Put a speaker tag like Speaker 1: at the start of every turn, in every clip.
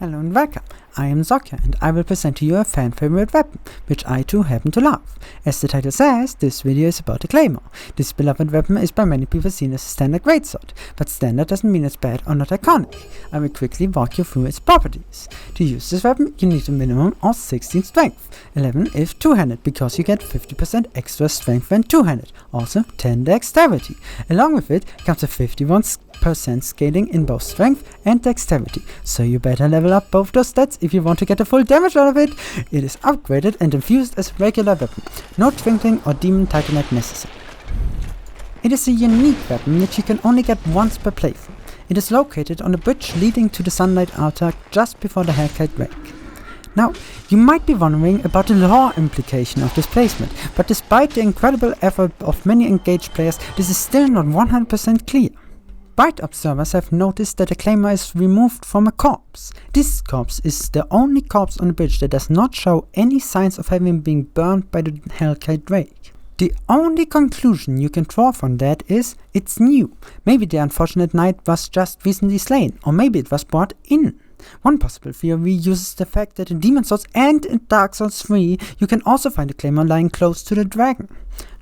Speaker 1: Hello and welcome, I am Zokya and I will present to you a fan favorite weapon, which I too happen to love. As the title says, this video is about a Claymore. This beloved weapon is by many people seen as a standard greatsword, but standard doesn't mean it's bad or not iconic. I will quickly walk you through its properties. To use this weapon, you need a minimum of 16 strength, 11 if two-handed, because you get 50% extra strength when two-handed, also 10 dexterity. Along with it comes a 51% scaling in both strength and dexterity, so you better level up both those stats if you want to get the full damage out of it. It is upgraded and infused as a regular weapon, no twinkling or demon titanite necessary. It is a unique weapon which you can only get once per playthrough. It is located on the bridge leading to the Sunlight Altar just before the Hellkite Wake. Now, you might be wondering about the lore implication of this placement, but despite the incredible effort of many engaged players, this is still not 100% clear. Bright observers have noticed that a Claymore is removed from a corpse. This corpse is the only corpse on the bridge that does not show any signs of having been burned by the Hellkite Wake. The only conclusion you can draw from that is, it's new. Maybe the unfortunate knight was just recently slain, or maybe it was brought in. One possible theory uses the fact that in Demon's Souls and in Dark Souls 3 you can also find a Claymore lying close to the dragon.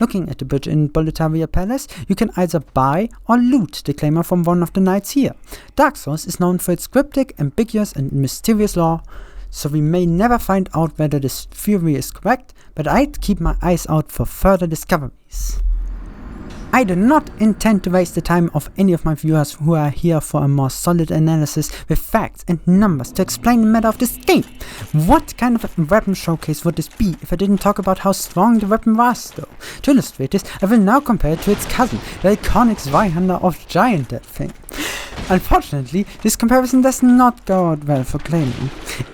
Speaker 1: Looking at the bridge in Boletaria Palace, you can either buy or loot the Claymore from one of the knights here. Dark Souls is known for its cryptic, ambiguous and mysterious lore, so we may never find out whether this theory is correct, but I'd keep my eyes out for further discoveries. I do not intend to waste the time of any of my viewers who are here for a more solid analysis with facts and numbers to explain the matter of this game. What kind of a weapon showcase would this be if I didn't talk about how strong the weapon was though? To illustrate this, I will now compare it to its cousin, the iconic Zweihander of Giant Death fame. Unfortunately, this comparison does not go out well for Claymore.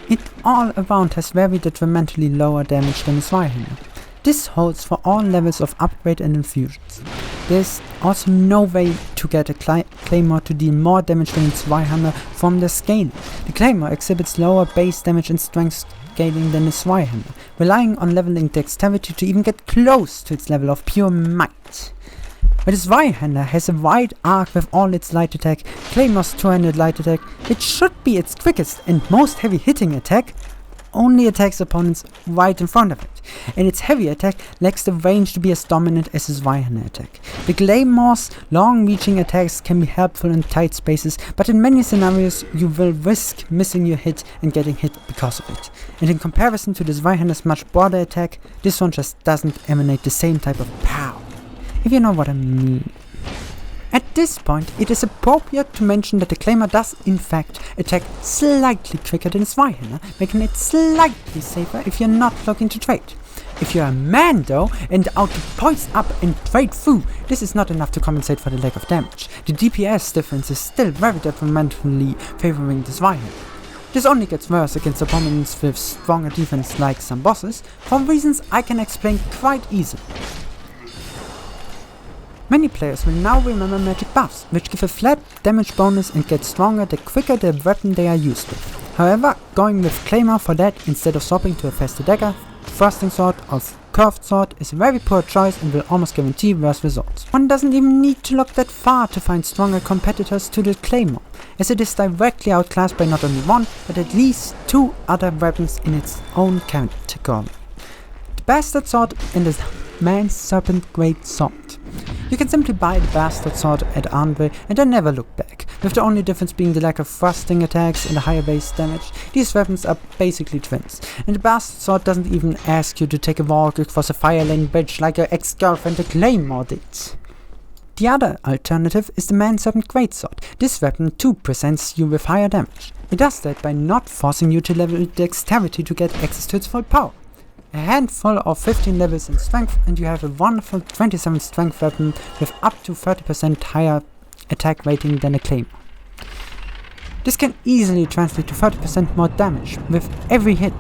Speaker 1: It all around has very detrimentally lower damage than a Zweihander. This holds for all levels of upgrade and infusions. There's also no way to get a Claymore to deal more damage than its Zweihander from the scaling. The Claymore exhibits lower base damage and strength scaling than the Zweihander, relying on leveling dexterity to even get close to its level of pure might. But the Zweihander has a wide arc with all its light attack. Claymore's two-handed light attack, which should be its quickest and most heavy hitting attack, only attacks opponents right in front of it, and its heavy attack lacks the range to be as dominant as its Zweihander attack. The Claymore's long-reaching attacks can be helpful in tight spaces, but in many scenarios you will risk missing your hit and getting hit because of it. And in comparison to the Zweihander's much broader attack, this one just doesn't emanate the same type of power, if you know what I mean. At this point, it is appropriate to mention that the Claymore does in fact attack slightly quicker than Zweihander, making it slightly safer if you're not looking to trade. If you're a man though, and out to poise up and trade through, this is not enough to compensate for the lack of damage. The DPS difference is still very detrimentally favoring the Zweihander. This only gets worse against opponents with stronger defense like some bosses, for reasons I can explain quite easily. Many players will now remember magic buffs, which give a flat damage bonus and get stronger the quicker the weapon they are used with. However, going with Claymore for that instead of swapping to a faster dagger, thrusting sword or curved sword is a very poor choice and will almost guarantee worse results. One doesn't even need to look that far to find stronger competitors to the Claymore, as it is directly outclassed by not only one, but at least two other weapons in its own category. The Bastard Sword and the Man's Serpent Great Sword. You can simply buy the Bastard Sword at Andre and then never look back, with the only difference being the lack of thrusting attacks and the higher base damage. These weapons are basically twins, and the Bastard Sword doesn't even ask you to take a walk across a fire lane bridge like your ex-girlfriend the Claymore did. The other alternative is the Man's Serpent Greatsword. This weapon too presents you with higher damage. It does that by not forcing you to level dexterity to get access to its full power. A handful of 15 levels in strength and you have a wonderful 27 strength weapon with up to 30% higher attack rating than a Claymore. This can easily translate to 30% more damage with every hit.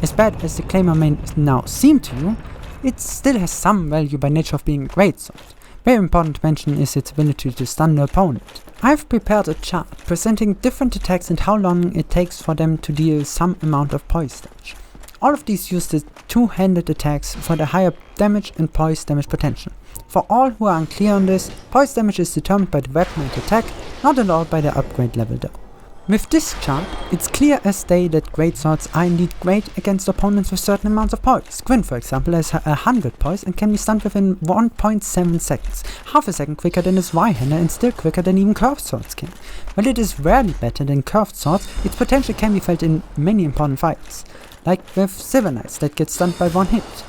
Speaker 1: As bad as the Claymore may now seem to you, it still has some value by nature of being a greatsword. Very important to mention is its ability to stun the opponent. I've prepared a chart presenting different attacks and how long it takes for them to deal some amount of poise damage. All of these use the two-handed attacks for the higher damage and poise damage potential. For all who are unclear on this, poise damage is determined by the weapon and attack, not at all by the upgrade level though. With this chart, it's clear as day that greatswords are indeed great against opponents with certain amounts of poise. Gwyn, for example, has 100 poise and can be stunned within 1.7 seconds, half a second quicker than his Y-hander and still quicker than even curved swords can. While it is rarely better than curved swords, its potential can be felt in many important fights, like with Silver Knights that get stunned by one hit,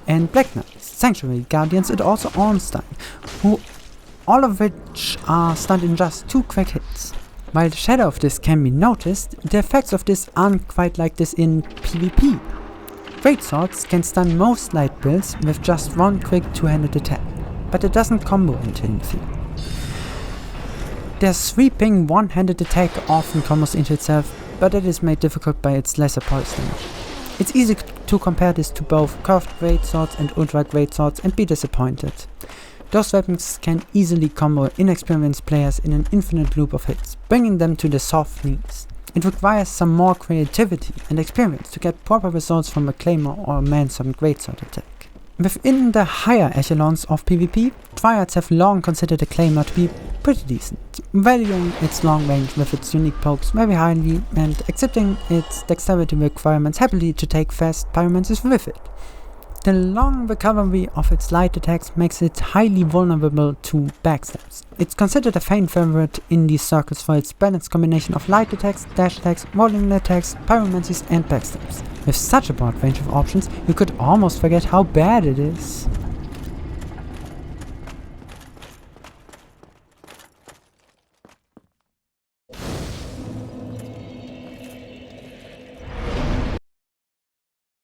Speaker 1: and Black Knights, Sanctuary Guardians and also Ornstein, who all of which are stunned in just 2 quick hits. While the shadow of this can be noticed, the effects of this aren't quite like this in PvP. Greatswords can stun most light builds with just one quick two-handed attack, but it doesn't combo into anything. Their sweeping one-handed attack often combos into itself, but it is made difficult by its lesser poise damage. It's easy to compare this to both curved greatswords and ultra greatswords and be disappointed. Those weapons can easily combo inexperienced players in an infinite loop of hits, bringing them to the soft knees. It requires some more creativity and experience to get proper results from a Claymore or a man-summoned greatsword attack. Within the higher echelons of PvP, Triads have long considered the Claymore to be pretty decent, valuing its long range with its unique pokes very highly and accepting its dexterity requirements happily to take fast pyromancies with it. The long recovery of its light attacks makes it highly vulnerable to backstabs. It's considered a fan favorite in these circles for its balanced combination of light attacks, dash attacks, rolling attacks, pyromancies and backstabs. With such a broad range of options, you could almost forget how bad it is.